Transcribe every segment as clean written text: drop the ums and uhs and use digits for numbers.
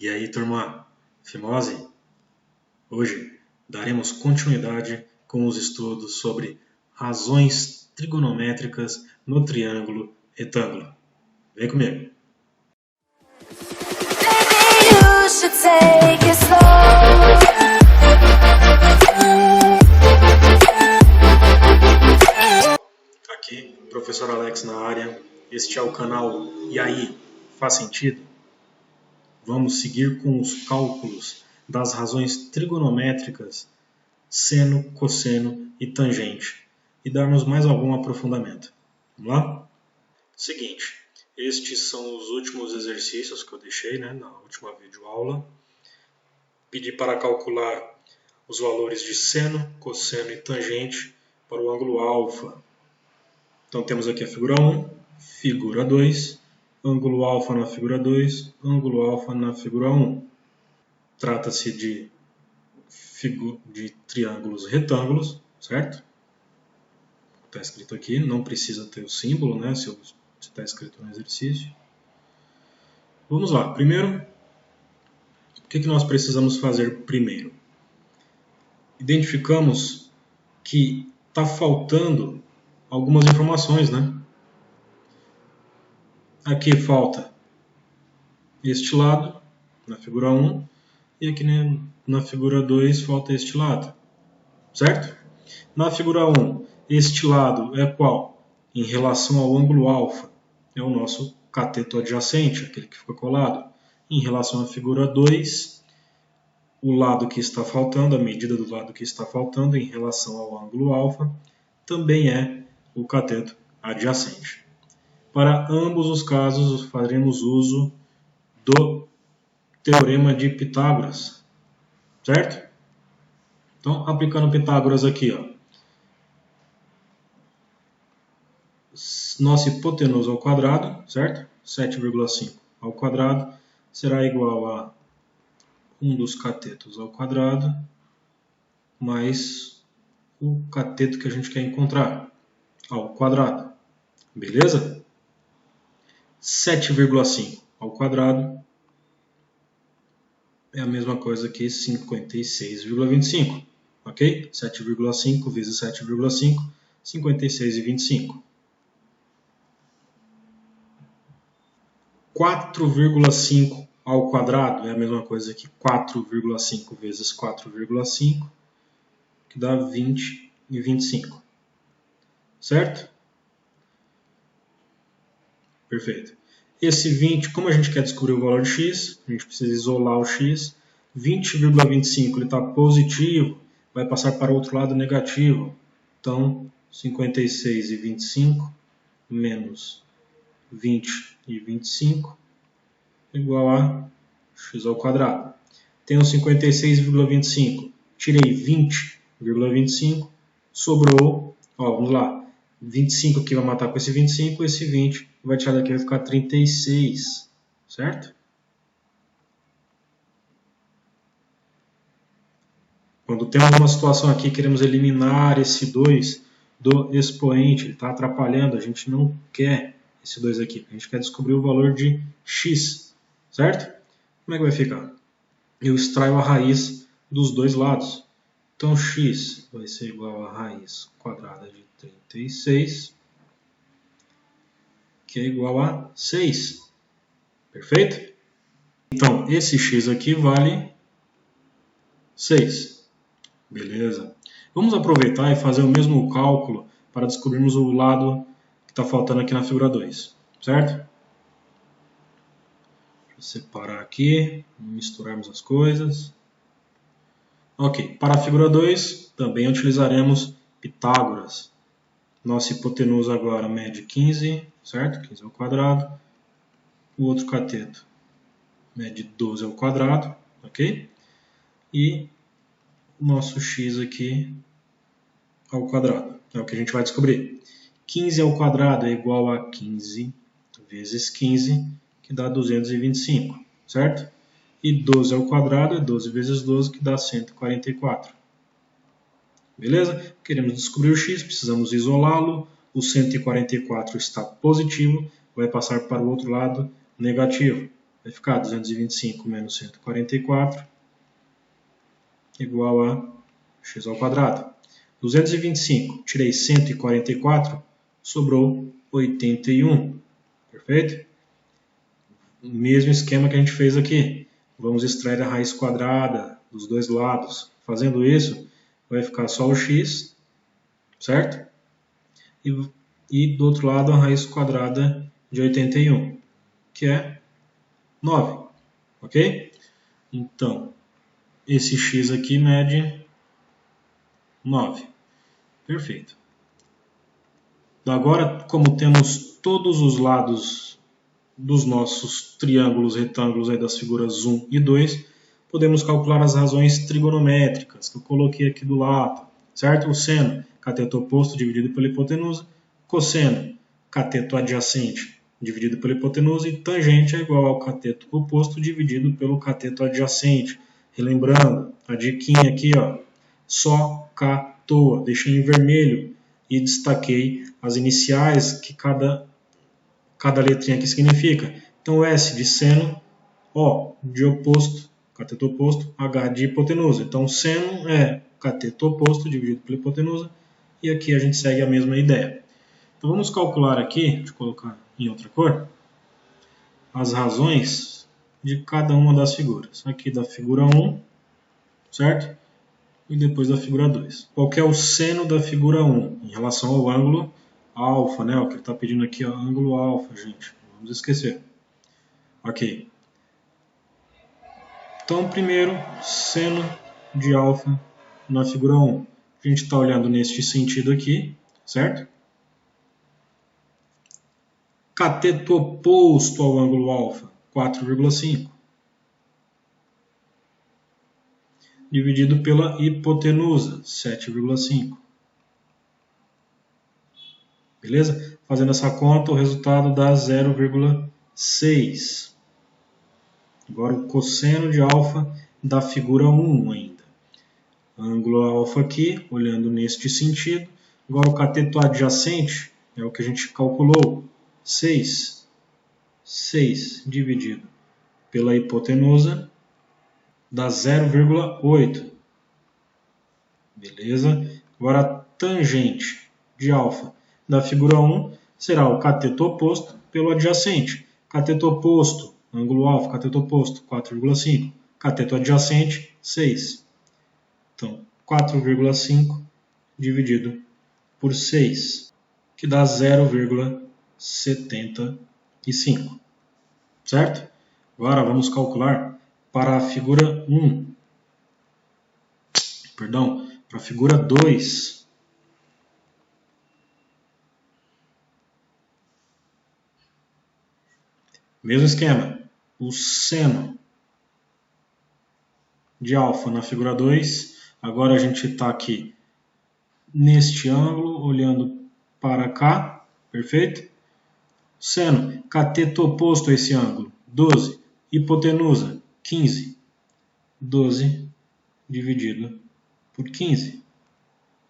E aí, turma, fimose? Hoje daremos continuidade com os estudos sobre razões trigonométricas no triângulo retângulo. Vem comigo! Aqui, professor Alex na área. Este é o canal E aí, faz sentido? Vamos seguir com os cálculos das razões trigonométricas seno, cosseno e tangente e darmos mais algum aprofundamento. Vamos lá? Seguinte, estes são os últimos exercícios que eu deixei na última videoaula. Pedi para calcular os valores de seno, cosseno e tangente para o ângulo alfa. Então temos aqui a figura 1, figura 2, ângulo alfa na figura 2, ângulo alfa na figura 1. Trata-se de triângulos retângulos, certo? Está escrito aqui, não precisa ter o símbolo, né, se está escrito no exercício. Vamos lá, primeiro, o que nós precisamos fazer primeiro? Identificamos que está faltando algumas informações, né? Aqui falta este lado, na figura 1, e aqui na figura 2 falta este lado, certo? Na figura 1, este lado é qual? Em relação ao ângulo alfa, é o nosso cateto adjacente, aquele que fica colado. Em relação à figura 2, o lado que está faltando, a medida do lado que está faltando em relação ao ângulo alfa, também é o cateto adjacente. Para ambos os casos, faremos uso do Teorema de Pitágoras, certo? Então, aplicando Pitágoras aqui, ó. Nossa hipotenusa ao quadrado, certo? 7,5 ao quadrado será igual a 1 dos catetos ao quadrado mais o cateto que a gente quer encontrar ao quadrado. Beleza? 7,5 ao quadrado é a mesma coisa que 56,25. Ok? 7,5 vezes 7,5, 56,25. 4,5 ao quadrado é a mesma coisa que 4,5 vezes 4,5, que dá 20,25. Certo? Perfeito. Esse 20, como a gente quer descobrir o valor de x, a gente precisa isolar o x. 20,25 ele está positivo, vai passar para o outro lado negativo. Então, 56,25 menos 20,25 igual a x ao quadrado. Tenho 56,25, tirei 20,25, sobrou, ó, vamos lá, 25 aqui vai matar com esse 25, esse 20 vai tirar daqui, vai ficar 36, certo? Quando temos uma situação aqui, queremos eliminar esse 2 do expoente, ele está atrapalhando, a gente não quer esse 2 aqui, a gente quer descobrir o valor de x, certo? Como é que vai ficar? Eu extraio a raiz dos dois lados. Então, x vai ser igual a raiz quadrada de 36, que é igual a 6. Perfeito? Então, esse x aqui vale 6. Beleza. Vamos aproveitar e fazer o mesmo cálculo para descobrirmos o lado que está faltando aqui na figura 2. Certo? Deixa eu separar aqui, misturarmos as coisas. Ok, para a figura 2, também utilizaremos Pitágoras. Nossa hipotenusa agora mede 15, certo? 15 ao quadrado. O outro cateto mede 12 ao quadrado, ok? E o nosso x aqui ao quadrado, é o que a gente vai descobrir. 15 ao quadrado é igual a 15 vezes 15, que dá 225, certo? E 12 ao quadrado é 12 vezes 12, que dá 144. Beleza? Queremos descobrir o x, precisamos isolá-lo. O 144 está positivo, vai passar para o outro lado negativo. vai ficar 225 menos 144 igual a x ao quadrado. 225, tirei 144, sobrou 81. Perfeito? O mesmo esquema que a gente fez aqui. Vamos extrair a raiz quadrada dos dois lados. Fazendo isso, vai ficar só o x, certo? E do outro lado a raiz quadrada de 81, que é 9. Ok? Então, esse x aqui mede 9. Perfeito. Agora, como temos todos os lados dos nossos triângulos retângulos aí das figuras 1 e 2, podemos calcular as razões trigonométricas que eu coloquei aqui do lado, certo? O seno, cateto oposto dividido pela hipotenusa, cosseno, cateto adjacente dividido pela hipotenusa e tangente é igual ao cateto oposto dividido pelo cateto adjacente. Relembrando, a diquinha aqui, ó, só catoa, deixei em vermelho e destaquei as iniciais que cada letrinha aqui significa. Então, S de seno, O de oposto, cateto oposto, H de hipotenusa. Então, seno é cateto oposto dividido pela hipotenusa e aqui a gente segue a mesma ideia. Então, vamos calcular aqui, deixa eu colocar em outra cor, as razões de cada uma das figuras. Aqui da figura 1, certo? E depois da figura 2. Qual que é o seno da figura 1 em relação ao ângulo alfa, né? O que ele está pedindo aqui é o ângulo alfa, gente. Não vamos esquecer. Ok. Então, primeiro, seno de alfa na figura 1. A gente está olhando neste sentido aqui, certo? Cateto oposto ao ângulo alfa, 4,5. Dividido pela hipotenusa, 7,5. Beleza? Fazendo essa conta, o resultado dá 0,6. Agora o cosseno de alfa da figura 1 ainda. Ângulo alfa aqui, olhando neste sentido. Agora o cateto adjacente é o que a gente calculou. 6. 6 dividido pela hipotenusa dá 0,8. Beleza? Agora a tangente de alfa da figura 1 será o cateto oposto pelo adjacente. Cateto oposto, ângulo alfa, cateto oposto, 4,5. Cateto adjacente, 6. Então, 4,5 dividido por 6, que dá 0,75. Certo? Agora vamos calcular para a figura 1. Perdão, para a figura 2. Mesmo esquema. O seno de alfa na figura 2. Agora a gente está aqui neste ângulo, olhando para cá. Perfeito? Seno, cateto oposto a esse ângulo, 12. Hipotenusa, 15. 12 dividido por 15.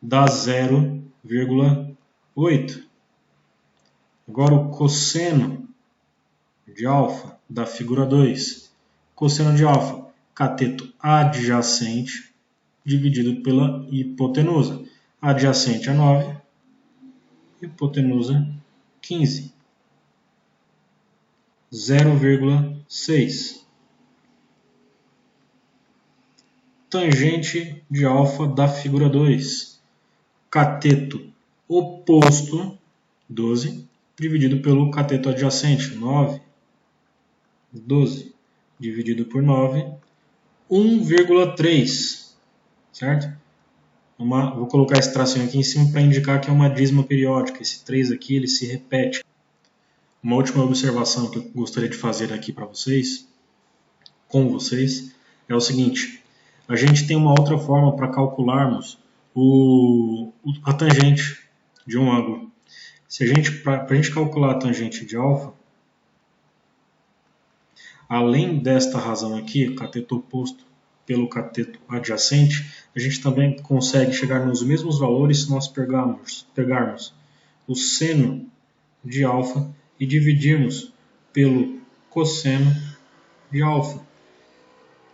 Dá 0,8. Agora o cosseno de alfa da figura 2. Cosseno de alfa, cateto adjacente dividido pela hipotenusa. Adjacente é 9, hipotenusa 15. 0,6. Tangente de alfa da figura 2. Cateto oposto, 12, dividido pelo cateto adjacente, 9. 12 dividido por 9, 1,3, certo? Vou colocar esse tracinho aqui em cima para indicar que é uma dízima periódica. Esse 3 aqui ele se repete. Uma última observação que eu gostaria de fazer aqui para vocês, com vocês, é o seguinte. A gente tem uma outra forma para calcularmos a tangente de um ângulo. Para a gente calcular a tangente de alfa, além desta razão aqui, cateto oposto pelo cateto adjacente, a gente também consegue chegar nos mesmos valores se nós pegarmos o seno de alfa e dividirmos pelo cosseno de alfa.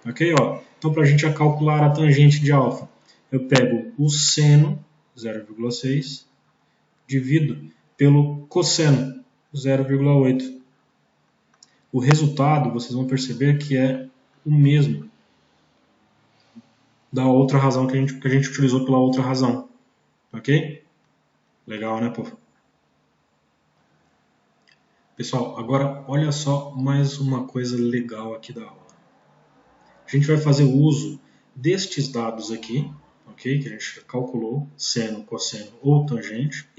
Ok? Ó. Então, para a gente calcular a tangente de alfa, eu pego o seno, 0,6, divido pelo cosseno, 0,8. O resultado, vocês vão perceber que é o mesmo da outra razão que a gente utilizou pela outra razão. Ok? Legal, né, povo? Pessoal, agora olha só mais uma coisa legal aqui da aula. A gente vai fazer uso destes dados aqui, ok? Que a gente calculou, seno, cosseno ou tangente,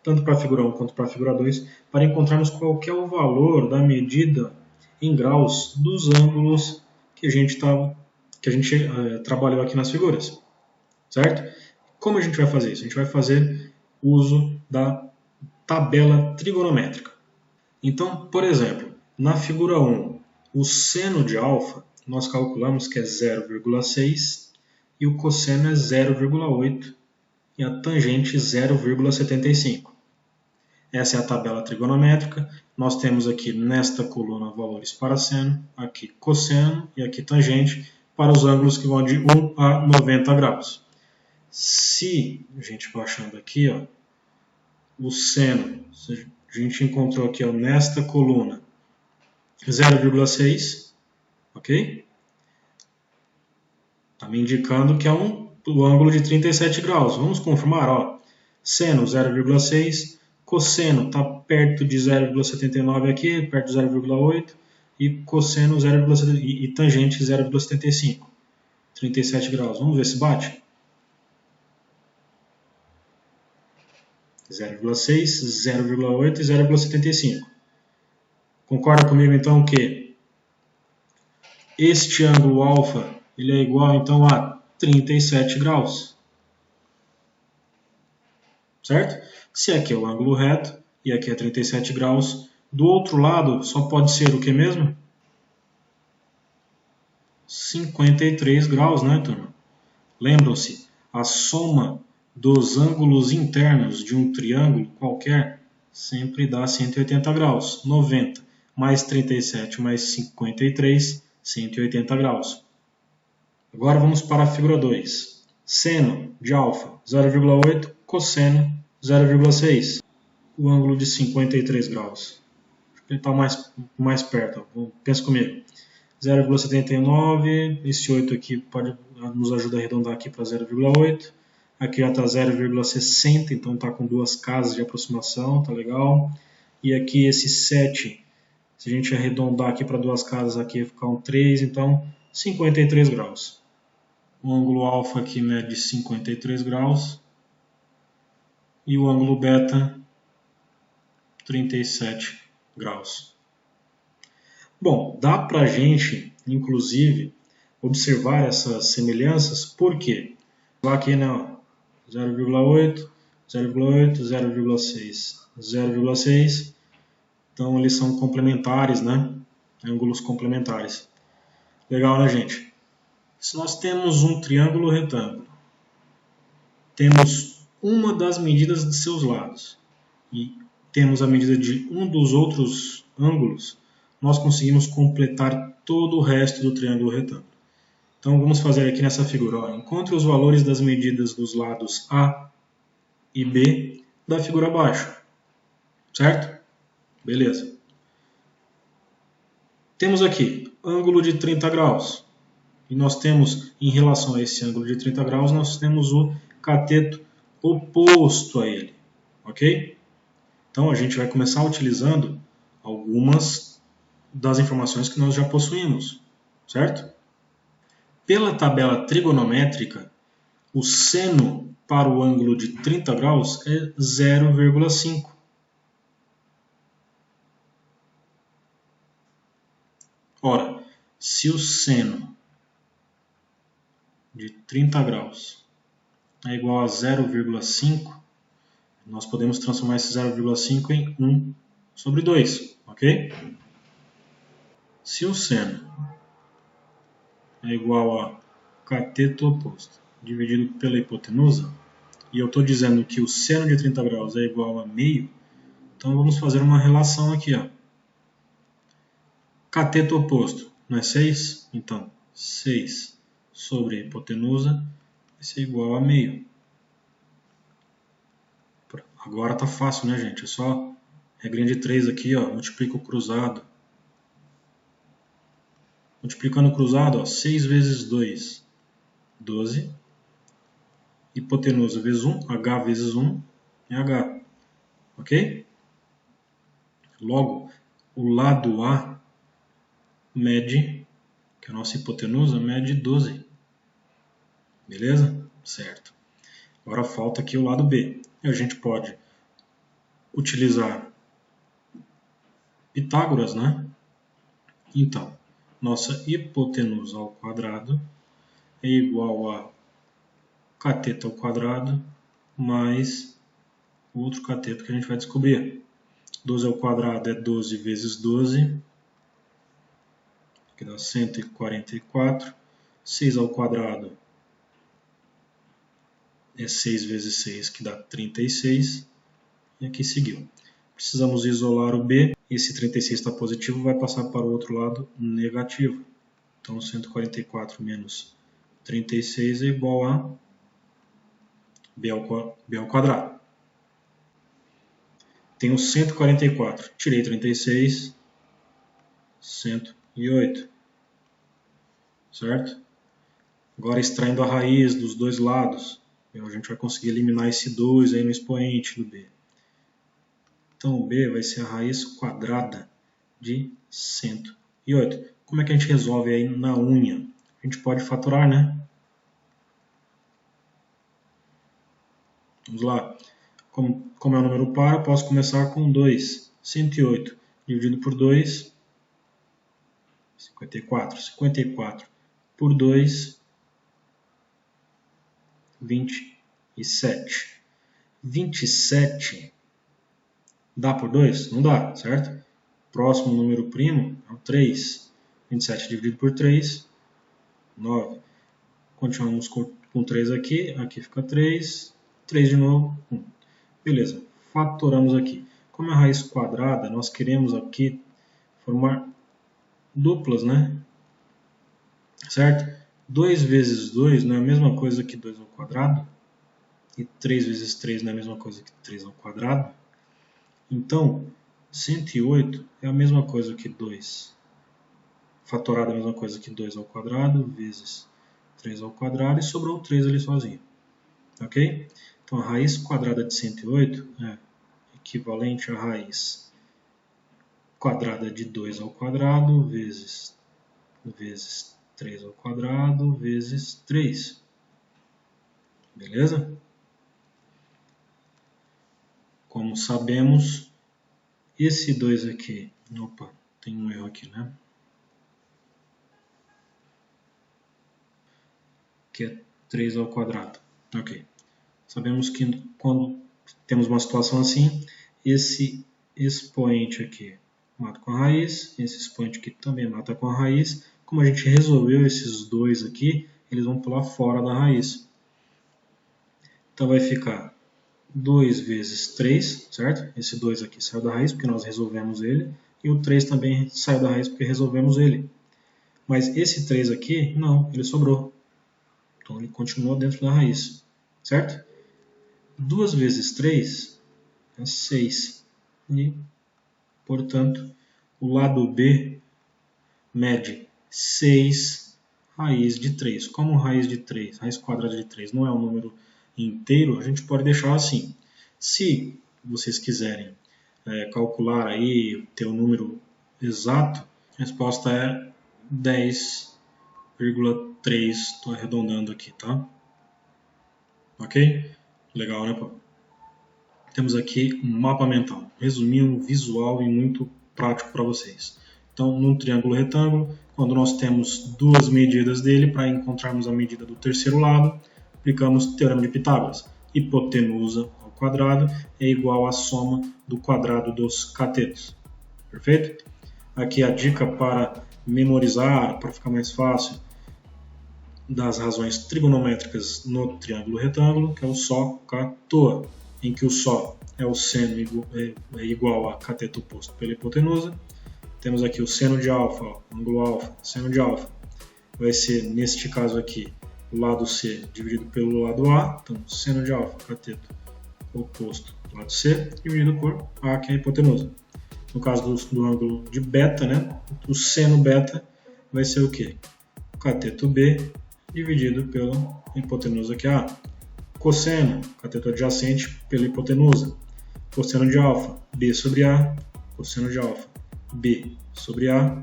tanto para a figura 1 quanto para a figura 2, para encontrarmos qual que é o valor da medida em graus dos ângulos que a gente trabalhou aqui nas figuras, certo? Como a gente vai fazer isso? A gente vai fazer uso da tabela trigonométrica. Então, por exemplo, na figura 1, o seno de alfa, nós calculamos que é 0,6 e o cosseno é 0,8 e a tangente 0,75. Essa é a tabela trigonométrica. Nós temos aqui nesta coluna valores para seno, aqui cosseno e aqui tangente para os ângulos que vão de 1 a 90 graus. Se a gente baixando aqui, ó, o seno, a gente encontrou aqui ó, nesta coluna 0,6, ok? Está me indicando que é o ângulo de 37 graus. Vamos confirmar, ó. Seno 0,6, cosseno está perto de 0,79 aqui, perto de 0,8, e cosseno 0,75 e tangente 0,75. 37 graus. Vamos ver se bate. 0,6, 0,8 e 0,75. Concorda comigo então que este ângulo alfa ele é igual então a 37 graus? Certo? Se aqui é o ângulo reto e aqui é 37 graus, do outro lado só pode ser o que mesmo? 53 graus, né, turma? Lembram-se, a soma dos ângulos internos de um triângulo qualquer sempre dá 180 graus. 90 mais 37 mais 53, 180 graus. Agora vamos para a figura 2. Seno de alfa, 0,8, cosseno, 0,6. O ângulo de 53 graus. Acho que ele está mais perto. Pensa comigo. 0,79, esse 8 aqui pode nos ajudar a arredondar aqui para 0,8. Aqui já está 0,60, então está com duas casas de aproximação, tá legal. E aqui esse 7, se a gente arredondar aqui para duas casas, aqui vai ficar um 3, então 53 graus. O ângulo alfa aqui mede 53 graus. E o ângulo beta, 37 graus. Bom, dá para a gente, inclusive, observar essas semelhanças, por quê? Aqui, né, 0,8, 0,8, 0,6, 0,6. Então, eles são complementares, né? Ângulos complementares. Legal, né, gente? Se nós temos um triângulo retângulo, temos uma das medidas de seus lados e temos a medida de um dos outros ângulos, nós conseguimos completar todo o resto do triângulo retângulo. Então vamos fazer aqui nessa figura. Ó, encontre os valores das medidas dos lados A e B da figura abaixo. Certo? Beleza. Temos aqui ângulo de 30 graus. E nós temos, em relação a esse ângulo de 30 graus, nós temos o cateto oposto a ele. Ok? Então a gente vai começar utilizando algumas das informações que nós já possuímos, certo? Pela tabela trigonométrica, o seno para o ângulo de 30 graus é 0,5. Ora, se o seno de 30 graus é igual a 0,5, nós podemos transformar esse 0,5 em 1 sobre 2, ok? Se o seno é igual a cateto oposto dividido pela hipotenusa, e eu estou dizendo que o seno de 30 graus é igual a meio, então vamos fazer uma relação aqui. Ó. Cateto oposto, não é 6? Então, 6 sobre a hipotenusa vai ser igual a meio. Agora tá fácil, né, gente? É só regrinha de 3 aqui, ó, multiplica o cruzado. Multiplicando o cruzado, ó, 6 vezes 2, 12. Hipotenusa vezes 1, h vezes 1 é h. Ok? Logo, o lado A mede, que é a nossa hipotenusa, mede 12. Beleza? Certo. Agora falta aqui o lado B. E a gente pode utilizar Pitágoras, né? Então, nossa hipotenusa ao quadrado é igual a cateto ao quadrado mais o outro cateto que a gente vai descobrir. 12 ao quadrado é 12 vezes 12, que dá 144. 6 ao quadrado é 6 vezes 6, que dá 36. E aqui seguiu. Precisamos isolar o B. Esse 36 está positivo, vai passar para o outro lado negativo. Então, 144 menos 36 é igual a B ao quadrado. Tenho 144. Tirei 36, 108. Certo? Agora, extraindo a raiz dos dois lados, a gente vai conseguir eliminar esse 2 aí no expoente do B. Então, o B vai ser a raiz quadrada de 108. Como é que a gente resolve aí na unha? A gente pode fatorar, né? Vamos lá. Como é um número par, eu posso começar com 2. 108 dividido por 2, 54. 54 por 2, 27. 27 dá por 2? Não dá, certo? Próximo número primo é o 3. 27 dividido por 3, 9. Continuamos com 3 aqui. Aqui fica 3. 3 de novo, 1. Beleza, fatoramos aqui. Como é a raiz quadrada, nós queremos aqui formar duplas, né? Certo? 2 vezes 2 não é a mesma coisa que 2 ao quadrado. E 3 vezes 3 não é a mesma coisa que 3 ao quadrado. Então, 108 é a mesma coisa que 2. Fatorado é a mesma coisa que 2 ao quadrado vezes 3 ao quadrado. E sobrou 3 ali sozinho. Ok? Então, a raiz quadrada de 108 é equivalente à raiz quadrada de 2 ao quadrado vezes 3 ao quadrado vezes 3. Beleza? Como sabemos, esse 2 aqui... Opa, tem um erro aqui, né? Que é 3 ao quadrado. Ok. Sabemos que quando temos uma situação assim, esse expoente aqui mata com a raiz, esse expoente aqui também mata com a raiz. Como a gente resolveu esses dois aqui, eles vão pular fora da raiz. Então vai ficar 2 vezes 3, certo? Esse 2 aqui saiu da raiz porque nós resolvemos ele. E o 3 também saiu da raiz porque resolvemos ele. Mas esse 3 aqui, não, ele sobrou. Então ele continuou dentro da raiz, certo? 2 vezes 3 é 6. E, portanto, o lado B mede 6 raiz de 3. Como raiz de 3, raiz quadrada de 3 não é um número inteiro, a gente pode deixar assim. Se vocês quiserem calcular aí, ter o número exato, a resposta é 10,3. Estou arredondando aqui, tá? Ok? Legal, né, pô? Temos aqui um mapa mental, resumindo, visual e muito prático para vocês. Então, num triângulo retângulo, quando nós temos duas medidas dele, para encontrarmos a medida do terceiro lado, aplicamos o teorema de Pitágoras. Hipotenusa ao quadrado é igual à soma do quadrado dos catetos. Perfeito? Aqui a dica para memorizar, para ficar mais fácil, das razões trigonométricas no triângulo retângulo, que é o só, cá, toa, em que o só é o seno igual a cateto oposto pela hipotenusa. temos aqui o seno de alfa, ó, ângulo alfa, seno de alfa. Vai ser, neste caso aqui, o lado C dividido pelo lado A. Então, seno de alfa, cateto oposto, lado C, dividido por A, que é a hipotenusa. No caso do ângulo de beta, né, o seno beta vai ser o quê? Cateto B dividido pela hipotenusa, que é A. Cosseno, cateto adjacente pela hipotenusa. Cosseno de alfa, B sobre A. Cosseno de alfa, B sobre A.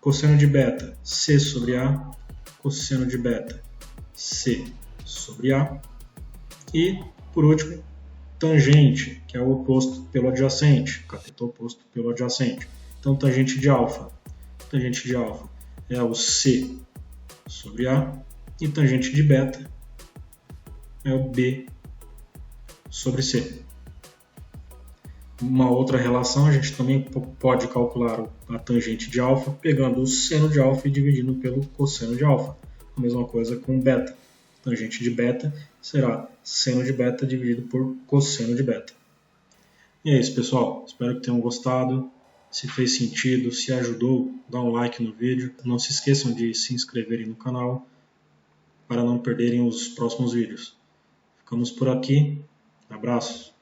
Cosseno de beta, C sobre A. Cosseno de beta, C sobre A. E, por último, tangente, que é o oposto pelo adjacente, cateto oposto pelo adjacente. Então, tangente de alfa é o C sobre A, e tangente de beta é o B sobre C. Uma outra relação, a gente também pode calcular a tangente de alfa pegando o seno de alfa e dividindo pelo cosseno de alfa. A mesma coisa com beta. Tangente de beta será seno de beta dividido por cosseno de beta. E é isso, pessoal. Espero que tenham gostado. Se fez sentido, se ajudou, dá um like no vídeo. Não se esqueçam de se inscreverem no canal para não perderem os próximos vídeos. Ficamos por aqui. Abraços.